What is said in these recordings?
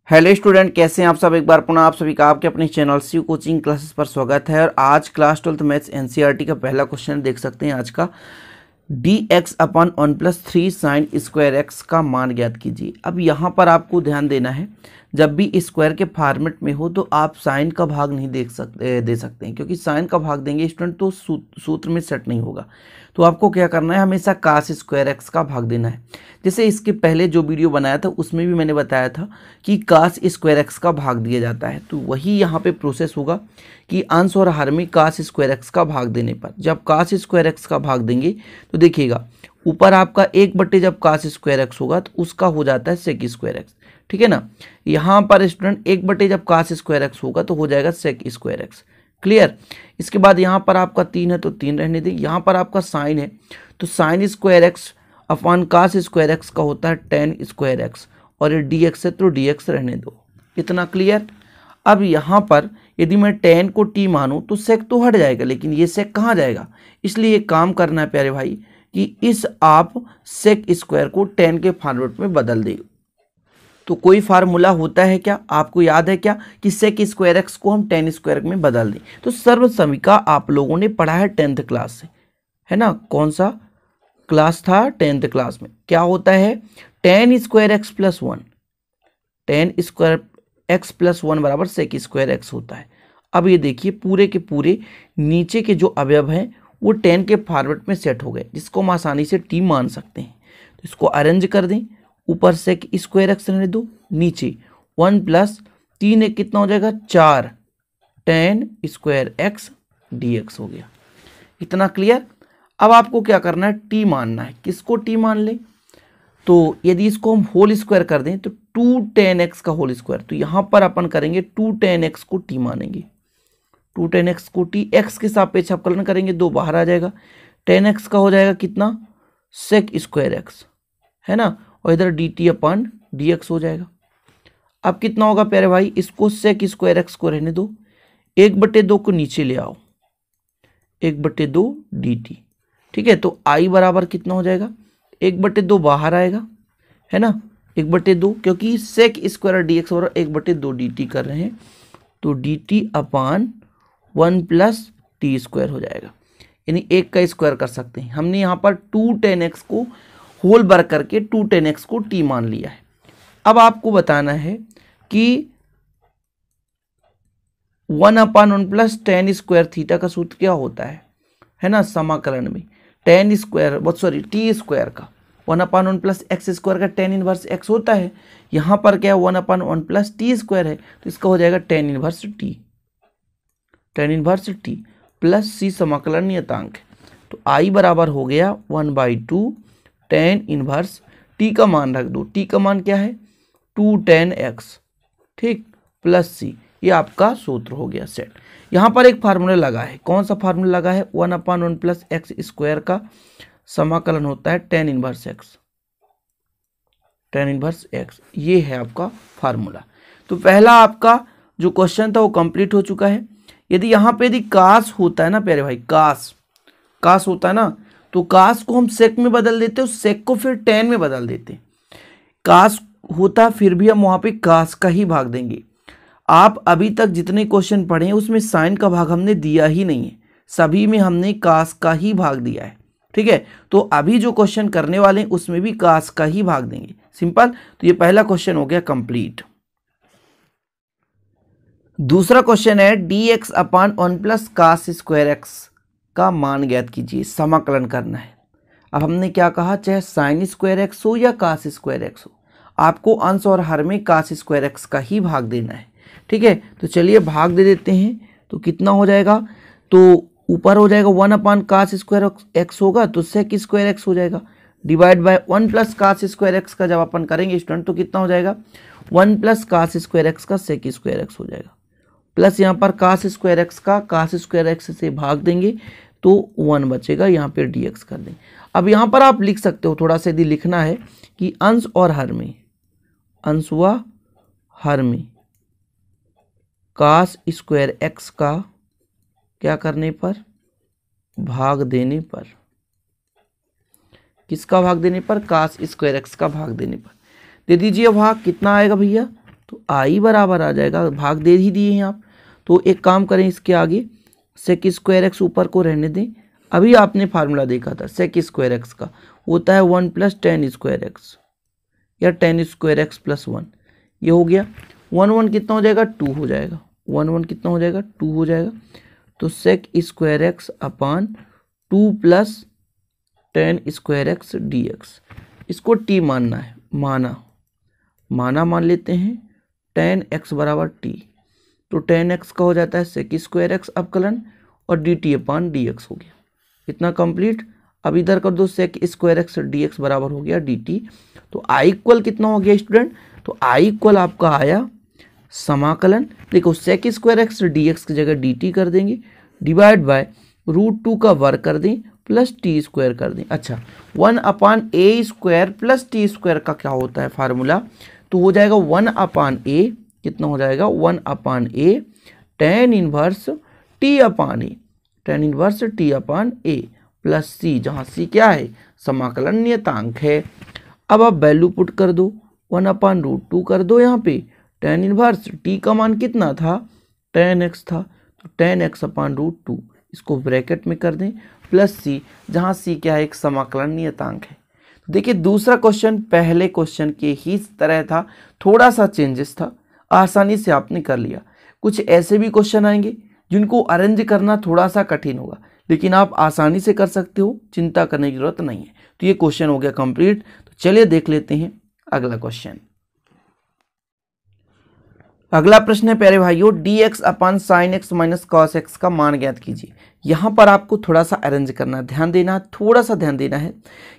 Hello student, कैसे हैं आप सब। एक बार पुनः आप सभी का आपके अपने चैनल सी कोचिंग क्लासेस पर स्वागत है। और आज क्लास 12th मैथ्स एनसीईआरटी का पहला क्वेश्चन देख सकते हैं आज का। dx/1+3 साइन स्क्वायर एक्स का मान ज्ञात कीजिए। अब यहाँ पर आपको ध्यान देना है, जब भी स्क्वायर के फॉर्मेट में हो तो आप साइन का भाग नहीं दे सकते हैं, क्योंकि साइन का भाग देंगे स्टूडेंट तो सूत्र में सेट नहीं होगा। तो आपको क्या करना है, हमेशा कास स्क्वायर एक्स का भाग देना है। जैसे इसके पहले जो वीडियो बनाया था उसमें भी मैंने बताया था कि कास स्क्वायर एक्स का भाग दिया जाता है, तो वही यहाँ पे प्रोसेस होगा कि अंश और हर में कास स्क्वायर एक्स का भाग देने पर जब कास स्क्वायर एक्स का भाग देंगे तो देखिएगा ऊपर आपका 1/, जब कास स्क्वायर एक्स होगा तो उसका हो जाता है सेक स्क्वायर एक्स। ठीक है ना। यहाँ पर स्टूडेंट 1/, जब कास स्क्वायर एक्स होगा तो हो जाएगा सेक स्क्वायर एक्स। क्लियर। इसके बाद यहाँ पर आपका 3 है तो 3 रहने दें। यहाँ पर आपका साइन है तो sine square X upon cos square X का होता है टेन स्क्वायर एक्स, और ये dx है तो dx रहने दो। इतना क्लियर। अब यहाँ पर यदि मैं टेन को t मानूं तो सेक तो हट जाएगा, लेकिन ये सेक कहाँ जाएगा, इसलिए एक काम करना है प्यारे भाई कि इस आप सेक स्क्वायर को टेन के फॉर्मेट में बदल दे। तो कोई फार्मूला होता है क्या, आपको याद है क्या, कि सेक स्क्वायर एक्स को हम टेन स्क्वायर में बदल दें। तो सर्वसमिका आप लोगों ने पढ़ा है 10th क्लास से, है ना। कौन सा क्लास था, 10th क्लास में। क्या होता है, ten square x plus 1, ten square x plus 1 बराबर सेक स्क्वायर एक्स होता है। अब ये देखिए पूरे के पूरे नीचे के जो अवयव हैं वो 10 के फॉर्मेट में सेट हो गए, जिसको हम आसानी से टी मान सकते हैं। तो इसको अरेंज कर दें, ऊपर सेक स्क्वायर एक्स रहने दो, नीचे 1 प्लस 3 एक कितना हो जाएगा 4 टेन स्क्वायर एक्स dx हो गया। इतना क्लियर। अब आपको क्या करना है, टी मानना है। किसको टी मान ले, तो यदि इसको हम होल स्क्वायर कर दें तो 2 tan x का होल स्क्वायर, तो यहां पर अपन करेंगे 2 tan x को टी मानेंगे। 2 tan x को टी, x के सापेक्ष अवकलन करेंगे, 2 बाहर आ जाएगा। tan x का हो जाएगा कितना, सेक स्क्वायर एक्स, है ना, और इधर dt अपन dx हो जाएगा। अब कितना होगा प्यारे भाई, इसको सेक स्क्वायर एक्स को रहने दो, 1/2 को नीचे ले आओ, 1/2 dt। ठीक है, तो i बराबर कितना हो जाएगा, 1/2 बाहर आएगा, है ना, 1/2, क्योंकि सेक स्क्वायर dx और 1/2 dt कर रहे हैं, तो dt अपान 1 प्लस टी स्क्वायर हो जाएगा। यानी 1 का स्क्वायर कर सकते हैं। हमने यहाँ पर 2 tan x को होल वर्ग करके 2 tan x को टी मान लिया है। अब आपको बताना है कि 1/1 प्लस टेन स्क्वायर थीटा का सूत्र क्या होता है ना, समाकलन में टेन स्क्वायर टी स्क्वायर का 1/1 प्लस एक्स स्क्वायर का टेन इनवर्स एक्स होता है। यहाँ पर क्या है, 1/1 प्लस टी स्क्वायर है, तो इसका हो जाएगा टेन इनवर्स टी प्लस सी समाकलन नियतांक है। तो आई बराबर हो गया 1/2 टेन इनवर्स टी का मान रख दो, टी का मान क्या है 2 tan x, ठीक, प्लस सी। ये आपका सूत्र हो गया सेट। यहाँ पर एक फार्मूला लगा है, कौन सा फार्मूला लगा है, 1/1 प्लस एक्स स्क्वायर का समाकलन होता है टेन इनवर्स एक्स। ये है आपका फार्मूला। तो पहला आपका जो क्वेश्चन था वो कंप्लीट हो चुका है। यदि यहाँ पे यदि कास होता है ना प्यारे भाई, कास होता है ना, तो कास को हम सेक में बदल देते, उस सेक को फिर टेन में बदल देते। कास होता फिर भी हम वहां पे कास का ही भाग देंगे। आप अभी तक जितने क्वेश्चन पढ़े हैं उसमें साइन का भाग हमने दिया ही नहीं है, सभी में हमने कास का ही भाग दिया है। ठीक है, तो अभी जो क्वेश्चन करने वाले हैं उसमें भी कास का ही भाग देंगे, सिंपल। तो ये पहला क्वेश्चन हो गया कंप्लीट। दूसरा क्वेश्चन है dx/1 plus cos square X का मान ज्ञात कीजिए, समाकलन करना है। अब हमने क्या कहा, चाहे साइन स्क्वायर एक्स हो या कास स्क्वायर एक्स हो, आपको अंश और हर में कास स्क्वायर एक्स का ही भाग देना है। ठीक है, तो चलिए भाग दे देते हैं। तो कितना हो जाएगा, तो ऊपर हो जाएगा 1 कास स्क्वायर एक्स होगा तो सेक स्क्वायर एक्स हो जाएगा, divide by 1 plus cos square X का जब अपन करेंगे स्टूडेंट तो कितना हो जाएगा, 1 प्लस कास स्क्वायर एक्स का सेक स्क्वायर एक्स हो जाएगा, प्लस यहाँ पर कास स्क्वायर एक्स का कास स्क्वायर एक्स से भाग देंगे तो 1 बचेगा, यहाँ पे dx कर देंगे। अब यहाँ पर आप लिख सकते हो, थोड़ा सा यदि लिखना है कि अंश और हर में, अंश व हर में कास स्क्वायर एक्स का क्या करने पर, भाग देने पर, किसका भाग देने पर, कास स्क्वायर एक्स का भाग देने पर। दे दीजिए भाग, कितना आएगा भैया, तो आई बराबर आ जाएगा, भाग दे ही दिए हैं आप। तो एक काम करें, इसके आगे सेक स्क्वायर एक्स ऊपर को रहने दें। अभी आपने फार्मूला देखा था सेक स्क्वायर एक्स का, होता है 1 + tan स्क्वायर एक्स या tan स्क्वायर एक्स + 1। ये हो गया 1 1 कितना हो जाएगा 2 हो जाएगा, 1 1 कितना हो जाएगा 2 हो जाएगा। तो सेक स्क्वायर एक्स अपान 2 + tan स्क्वायर एक्स dx, इसको t मानना है, मान लेते हैं tan x बराबर t। तो tan x का हो जाता है सेक स्क्वायर एक्स अवकलन और dt अपान dx हो गया। इतना कंप्लीट। अब इधर कर दो सेक स्क्वायर एक्स dx बराबर हो गया dt। तो i इक्वल कितना हो गया स्टूडेंट, तो i इक्वल आपका आया समाकलन, देखो सेक स्क्वायर एक्स dx की जगह dt कर देंगे, डिवाइड बाय √2 का वर्ग कर दें प्लस टी स्क्वायर कर दें। अच्छा 1/a² प्लस टी स्क्वायर का क्या होता है फार्मूला, तो हो जाएगा 1/a, कितना हो जाएगा 1/a tan inverse t upon a plus c, जहाँ c क्या है समाकलन नियतांक है। अब आप वैल्यू पुट कर दो, 1/√2 कर दो, यहाँ पे tan इनवर्स t का मान कितना था tan x था, तो tan x अपान √2 इसको ब्रैकेट में कर दें प्लस c, जहाँ c क्या है एक समाकलन नियतांक है। देखिए दूसरा क्वेश्चन पहले क्वेश्चन के ही तरह था, थोड़ा सा चेंजेस था, आसानी से आपने कर लिया। कुछ ऐसे भी क्वेश्चन आएंगे जिनको अरेंज करना थोड़ा सा कठिन होगा, लेकिन आप आसानी से कर सकते हो, चिंता करने की जरूरत नहीं है। तो ये क्वेश्चन हो गया कंप्लीट। तो चलिए देख लेते हैं अगला क्वेश्चन। अगला प्रश्न है प्यारे भाइयों, dx अपान sine x minus cos x का मान ज्ञात कीजिए। यहाँ पर आपको थोड़ा सा अरेंज करना, ध्यान देना, थोड़ा सा ध्यान देना है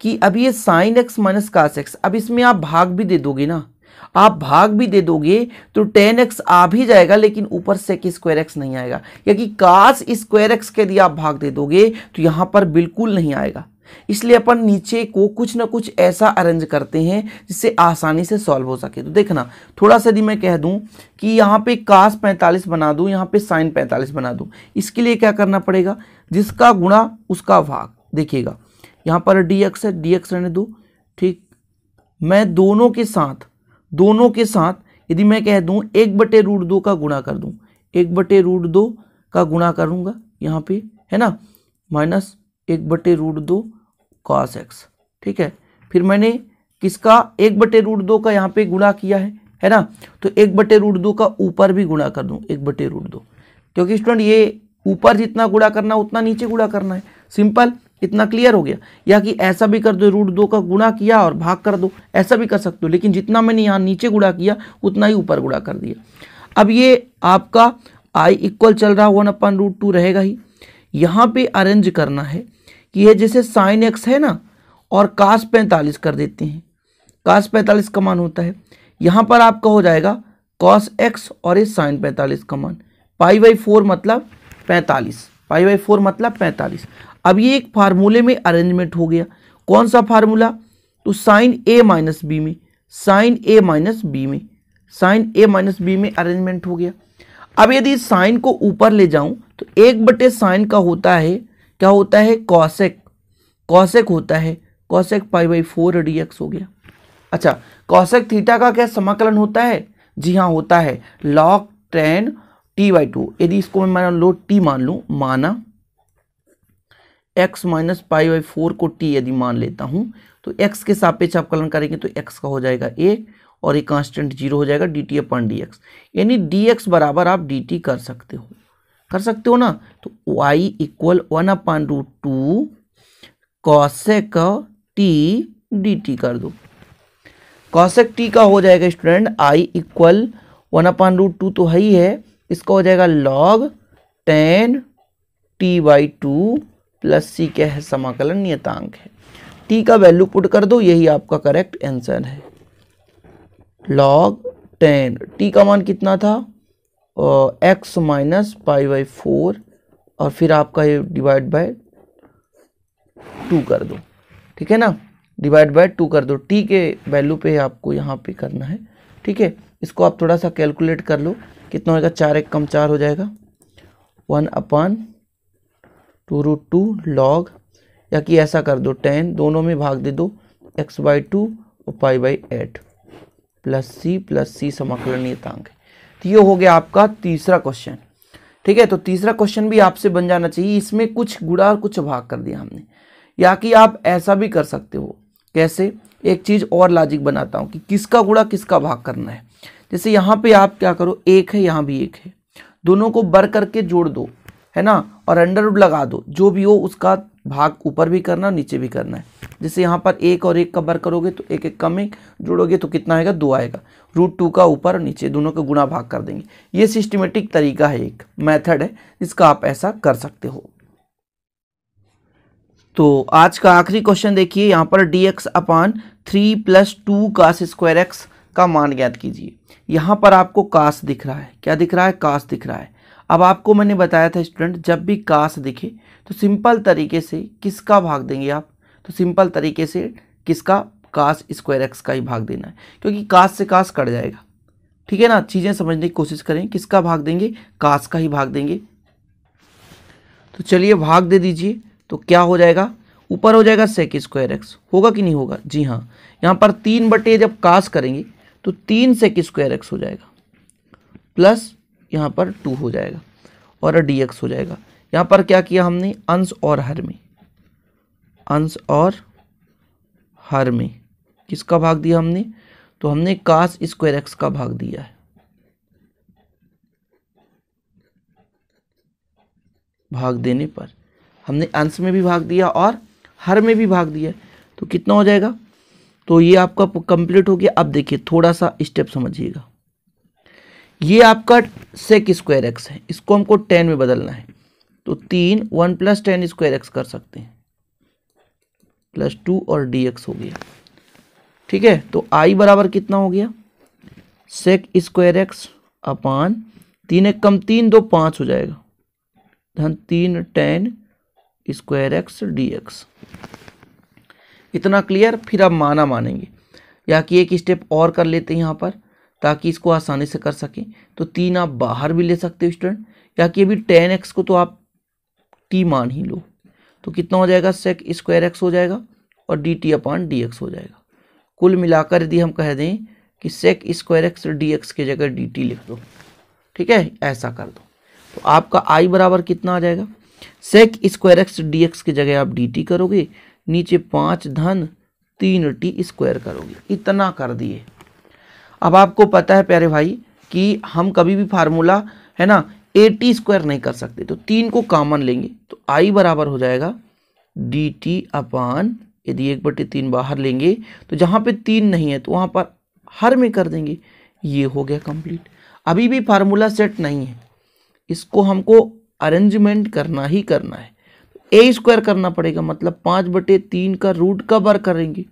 कि अब ये sine x minus cos x, अब इसमें आप भाग भी दे दोगे ना, आप भाग भी दे दोगे तो tan x आ भी जाएगा, लेकिन ऊपर सेक स्क्वायर एक्स नहीं आएगा, या कि cos स्क्वायर एक्स के लिए आप भाग दे दोगे तो यहाँ पर बिल्कुल नहीं आएगा। इसलिए अपन नीचे को कुछ ना कुछ ऐसा अरेंज करते हैं जिससे आसानी से सॉल्व हो सके। तो देखना थोड़ा सा यदि मैं कह दूं कि यहाँ पे cos 45 बना दूं, यहाँ पे sin 45 बना दूं, इसके लिए क्या करना पड़ेगा, जिसका गुणा उसका भाग। देखिएगा यहाँ पर dx है, dx रहने दो, ठीक। मैं दोनों के साथ यदि मैं कह दूं 1/√2 का गुणा कर दूं, 1/√2 का गुणा करूंगा यहाँ पे, है ना, माइनस 1/√2 cos x, ठीक है। फिर मैंने किसका 1/√2 का यहाँ पे गुणा किया है ना, तो 1/√2 का ऊपर भी गुणा कर दूं 1/√2, क्योंकि स्टूडेंट ये ऊपर जितना गुणा करना उतना नीचे गुणा करना है, सिंपल, इतना क्लियर हो गया। या कि ऐसा भी कर दो, √2 का गुणा किया और भाग कर दो, ऐसा भी कर सकते हो, लेकिन जितना मैंने यहाँ नीचे गुणा किया उतना ही ऊपर गुणा कर दिया। अब ये आपका i इक्वल चल रहा 1/√2 रहेगा ही। यहाँ पे अरेंज करना है कि ये जैसे साइन एक्स है ना और cos 45 कर देते हैं, cos 45 का मान होता है, यहाँ पर आपका हो जाएगा cos x और ये sin 45 का मान, π/4 मतलब 45, π/4 मतलब 45। अब ये एक फार्मूले में अरेंजमेंट हो गया, कौन सा फार्मूला, तो sin a माइनस बी में, sin a माइनस बी में अरेंजमेंट हो गया। अब यदि साइन को ऊपर ले जाऊं तो 1/sin का होता है, क्या होता है कॉसेक होता है, कॉसेक π/4 dx हो गया। अच्छा कॉसेक थीटा का क्या समाकलन होता है, जी हाँ होता है log tan t/2। यदि इसको मैं मान लो t मान लूँ, माना x माइनस π/4 को t यदि मान लेता हूं तो x के सापेक्ष अवकलन करेंगे तो x का हो जाएगा 1 और ये कांस्टेंट 0 हो जाएगा dt अपन dx, यानी dx बराबर आप dt कर सकते हो ना। तो y equal 1/√2 cosec t dt कर दो, कॉसेक t का हो जाएगा स्टूडेंट i इक्वल 1/√2 तो ही है, इसका हो जाएगा log tan t/2 प्लस सी क्या है समाकलन नियतांक है। t का वैल्यू पुट कर दो, यही आपका करेक्ट आंसर है। log tan t का मान कितना था x माइनस π/4 और फिर आपका ये डिवाइड बाय 2 कर दो, ठीक है ना, डिवाइड बाय 2 कर दो, t के वैल्यू पे आपको यहाँ पे करना है, ठीक है। इसको आप थोड़ा सा कैलकुलेट कर लो, कितना होगा, 4 1 कम 4 हो जाएगा, 1/√2 log, या कि ऐसा कर दो tan, दोनों में भाग दे दो x/2 और π/8, प्लस सी समाकलन नियतांक है। तो ये हो गया आपका तीसरा क्वेश्चन। ठीक है, तो तीसरा क्वेश्चन भी आपसे बन जाना चाहिए। इसमें कुछ गुणा और कुछ भाग कर दिया हमने, या कि आप ऐसा भी कर सकते हो। कैसे? एक चीज और लॉजिक बनाता हूं कि किसका गुणा किसका भाग करना है। जैसे यहाँ पे आप क्या करो, एक है यहाँ भी एक है, दोनों को बर करके जोड़ दो, है ना, और अंडर रूट लगा दो। जो भी हो उसका भाग ऊपर भी करना नीचे भी करना है। जैसे यहाँ पर एक और एक का बर करोगे तो एक एक कम एक जोड़ोगे तो कितना आएगा, 2 आएगा। √2 का ऊपर और नीचे दोनों का गुणा भाग कर देंगे। ये सिस्टमेटिक तरीका है, एक मेथड है जिसका आप ऐसा कर सकते हो। तो आज का आखिरी क्वेश्चन देखिए, यहाँ पर dx/3 + 2 cos² x का मान ज्ञात कीजिए। यहाँ पर आपको कास दिख रहा है, क्या दिख रहा है, कास दिख रहा है। अब आपको मैंने बताया था स्टूडेंट, जब भी कास दिखे तो सिंपल तरीके से किसका भाग देंगे आप, तो सिंपल तरीके से किसका, cos² x का ही भाग देना है, क्योंकि कास से कास कट जाएगा। ठीक है ना, चीज़ें समझने की कोशिश करें। किसका भाग देंगे, कास का ही भाग देंगे। तो चलिए भाग दे दीजिए। तो क्या हो जाएगा, ऊपर हो जाएगा sec² x, होगा कि नहीं होगा, जी हाँ। यहाँ पर 3 बटे जब कास करेंगे तो 3 sec² x हो जाएगा, प्लस यहाँ पर 2 हो जाएगा और dx हो जाएगा। यहाँ पर क्या किया हमने, अंश और हर में, अंश और हर में किसका भाग दिया हमने, तो हमने cos² x का भाग दिया है। भाग देने पर हमने अंश में भी भाग दिया और हर में भी भाग दिया, तो कितना हो जाएगा, तो ये आपका कंप्लीट हो गया। अब देखिए थोड़ा सा स्टेप समझिएगा, ये आपका sec² x है, इसको हमको 10 में बदलना है। तो 3 1 + 10² x कर सकते हैं, प्लस 2 और dx हो गया। ठीक है, तो i बराबर कितना हो गया, sec² x अपान 3 1 कम 3 2 5 हो जाएगा, धन 3 tan² x dx। इतना क्लियर। फिर आप माना मानेंगे, या कि एक स्टेप और कर लेते हैं यहाँ पर ताकि इसको आसानी से कर सकें। तो 3 आप बाहर भी ले सकते हो स्टूडेंट, या कि अभी tan x को तो आप t मान ही लो। तो कितना हो जाएगा, sec² x हो जाएगा और dt/dx हो जाएगा। कुल मिलाकर यदि हम कह दें कि sec² x dx की जगह dt लिख दो, ठीक है, ऐसा कर दो, तो आपका i बराबर कितना आ जाएगा, sec² x dx की जगह आप dt करोगे, नीचे 5 धन 3t² करोगे। इतना कर दिए। अब आपको पता है प्यारे भाई कि हम कभी भी फार्मूला, है ना, at² नहीं कर सकते, तो 3 को कॉमन लेंगे तो i बराबर हो जाएगा dt/, यदि 1/3 बाहर लेंगे तो जहाँ पे 3 नहीं है तो वहाँ पर हर में कर देंगे। ये हो गया कंप्लीट। अभी भी फार्मूला सेट नहीं है, इसको हमको अरेंजमेंट करना ही करना है। a² करना पड़ेगा, मतलब 5/3 का रूट का बर करेंगे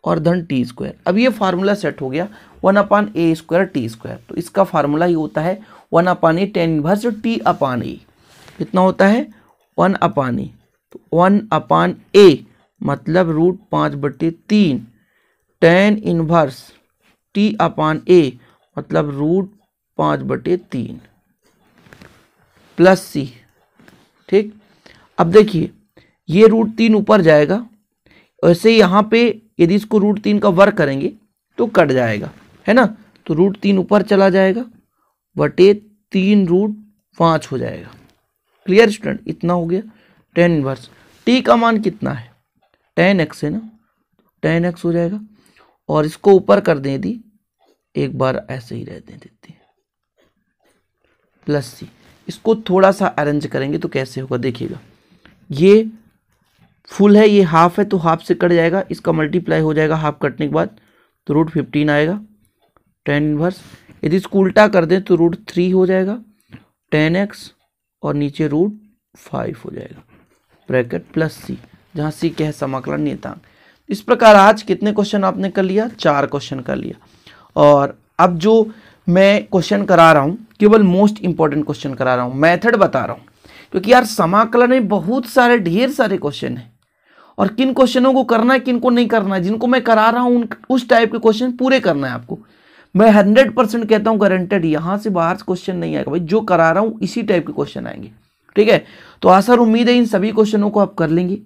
और धन t²। अब ये फार्मूला सेट हो गया 1/a² t²। तो इसका फार्मूला ही होता है 1/a tan इनवर्स t/a। कितना होता है, 1/a। तो 1/a मतलब √5/3 tan इनवर्स t/a मतलब √5/3 प्लस c। ठीक, अब देखिए ये √3 ऊपर जाएगा, वैसे यहाँ पे यदि इसको √3 का वर्ग करेंगे तो कट जाएगा, है ना, तो √3 ऊपर चला जाएगा बटे 3√5 हो जाएगा। क्लियर स्टूडेंट, इतना हो गया tan इनवर्स। t का मान कितना है, tan x है ना, tan x हो जाएगा, और इसको ऊपर कर दें यदि, एक बार ऐसे ही रहने देते हैं, प्लस c। इसको थोड़ा सा अरेंज करेंगे तो कैसे होगा, देखिएगा, ये फुल है, ये हाफ है, तो हाफ से कट जाएगा, इसका मल्टीप्लाई हो जाएगा हाफ कटने के बाद, तो √15 आएगा tan इनवर्स। यदि इसको उल्टा कर दें तो √3 हो जाएगा tan x और नीचे √5 हो जाएगा, ब्रैकेट प्लस c, जहाँ c क्या है, समाकलन नियतांक। इस प्रकार आज कितने क्वेश्चन आपने कर लिया, 4 क्वेश्चन कर लिया। और अब जो मैं क्वेश्चन करा रहा हूँ केवल मोस्ट इंपॉर्टेंट क्वेश्चन करा रहा हूँ, मेथड बता रहा हूँ, क्योंकि यार समाकलन में बहुत सारे ढेर सारे क्वेश्चन हैं और किन क्वेश्चनों को करना है किन को नहीं करना है। जिनको मैं करा रहा हूँ उस टाइप के क्वेश्चन पूरे करना है आपको। मैं 100% कहता हूँ, गारंटेड, यहाँ से बाहर क्वेश्चन नहीं आएगा भाई, जो करा रहा हूँ इसी टाइप के क्वेश्चन आएंगे। ठीक है, तो आशा और उम्मीद है इन सभी क्वेश्चनों को आप कर लेंगे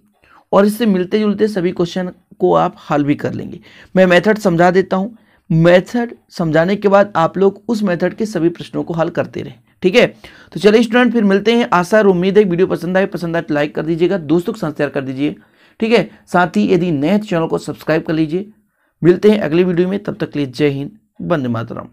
और इससे मिलते जुलते सभी क्वेश्चन को आप हल भी कर लेंगे। मैं मेथड समझा देता हूँ। मेथड समझाने के बाद आप लोग उस मेथड के सभी प्रश्नों को हल करते रहें। ठीक है, तो चलिए स्टूडेंट फिर मिलते हैं। आशा और उम्मीद है वीडियो पसंद आए तो लाइक कर दीजिएगा, दोस्तों के साथ शेयर कर दीजिए। ठीक है, साथ ही यदि नए चैनल को सब्सक्राइब कर लीजिए। मिलते हैं अगली वीडियो में, तब तक के लिए जय हिंद, वंदे मातरम।